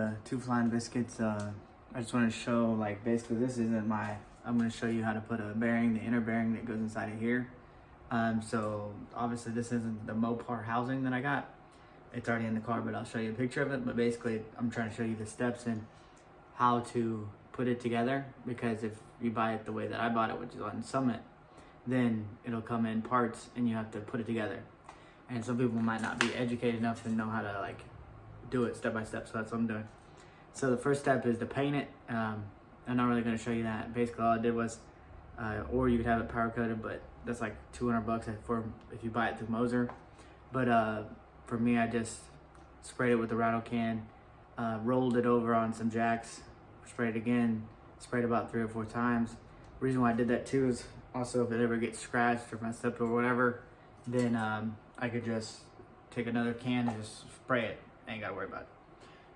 the two flying biscuits. I just want to show, like, basically this isn't my, I'm going to show you how to put a bearing, the inner bearing that goes inside of here. So obviously this isn't the Mopar housing that I got. It's already in the car, but I'll show you a picture of it. But basically I'm trying to show you the steps and how to put it together, because if you buy it the way that I bought it, which is on Summit, then it'll come in parts and you have to put it together. And some people might not be educated enough to know how to like do it step by step, so that's what I'm doing. So the first step is to paint it. I'm not really going to show you that. Basically all I did was, or you could have it powder coated, but that's like $200 for if you buy it through Moser. But for me, I just sprayed it with the rattle can, rolled it over on some jacks, sprayed it again, sprayed about 3 or 4 times. The reason why I did that too is also if it ever gets scratched or messed up or whatever, then I could just take another can and just spray it. I ain't gotta worry about it.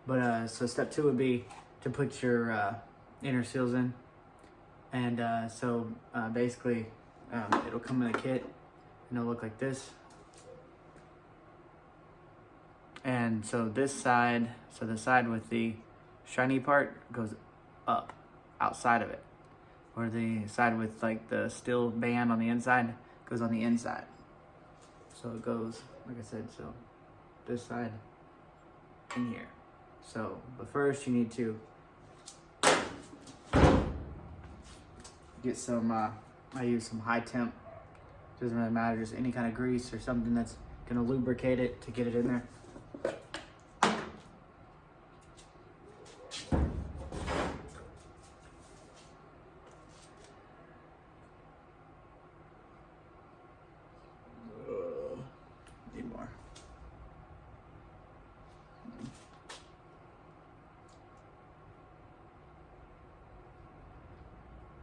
But so step 2 would be to put your inner seals in. And so basically it'll come in a kit and it'll look like this. And so this side, so the side with the shiny part goes up outside of it, or the side with like the steel band on the inside goes on the inside. So it goes, like I said, so this side in here. So, but first you need to get some, I use some high temp, doesn't really matter, just any kind of grease or something that's gonna lubricate it to get it in there. Need more.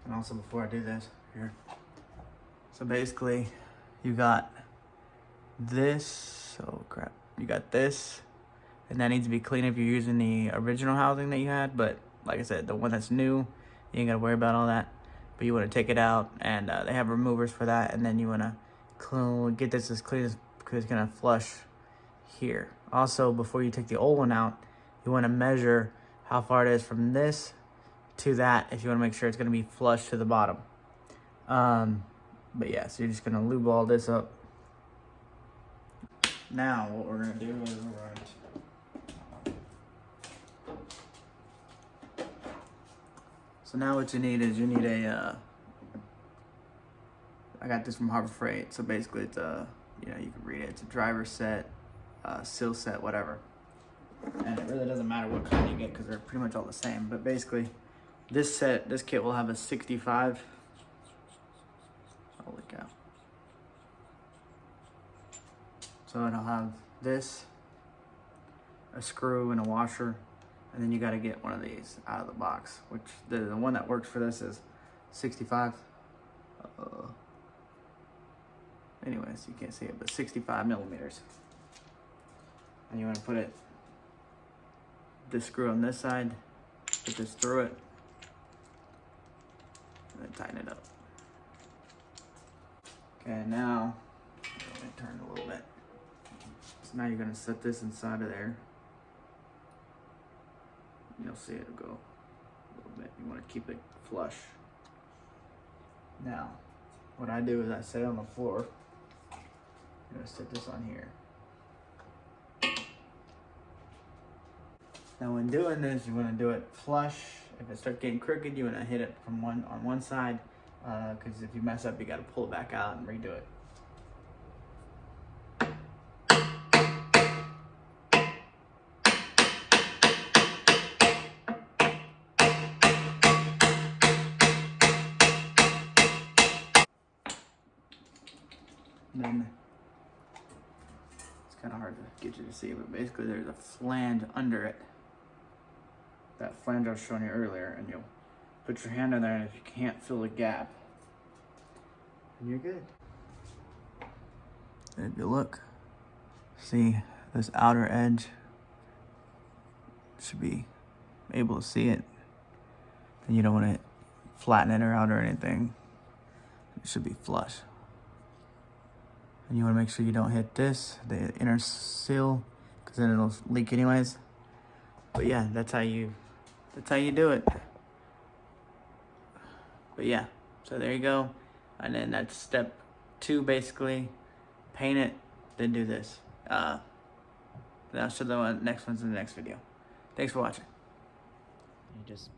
And also before I do this, here. So basically, you got this, oh crap. You got this, and that needs to be clean if you're using the original housing that you had, but like I said, the one that's new, you ain't gotta worry about all that. But you wanna take it out, and they have removers for that, and then you wanna get this as clean as, because it's gonna flush here. Also, before you take the old one out, you wanna measure how far it is from this to that if you want to make sure it's going to be flush to the bottom. But yeah, so you're just going to lube all this up. Now what we're going to do is so now what you need is you need a I got this from Harbor Freight. So basically it's a, you know, you can read it, it's a driver set, seal set, whatever. And it really doesn't matter what kind you get because they're pretty much all the same. But basically this kit will have a 65. Holy cow. So it'll have this, a screw and a washer, and then you got to get one of these out of the box, which the one that works for this is 65. Anyways, you can't see it, but 65 millimeters. And you want to put this screw on this side, put this through it, and then tighten it up. Okay, now, let me turn it a little bit. So now you're gonna set this inside of there. You'll see it go a little bit. You wanna keep it flush. Now, what I do is I set it on the floor. I'm gonna set this on here. Now when doing this, you want to do it flush. If it starts getting crooked, you want to hit it from on one side, because if you mess up, you got to pull it back out and redo it. And then it's kind of hard to get you to see, but basically there's a flange under it. That flange I was showing you earlier, and you'll put your hand in there, and if you can't fill the gap, then you're good. If you look, see this outer edge, should be able to see it. And you don't want to flatten it out or anything. It should be flush. And you want to make sure you don't hit this, the inner seal, because then it'll leak anyways. But yeah, that's how you do it. But yeah, so there you go. And then that's step 2, basically. Paint it, then do this. Then I'll show the next ones in the next video. Thanks for watching. You just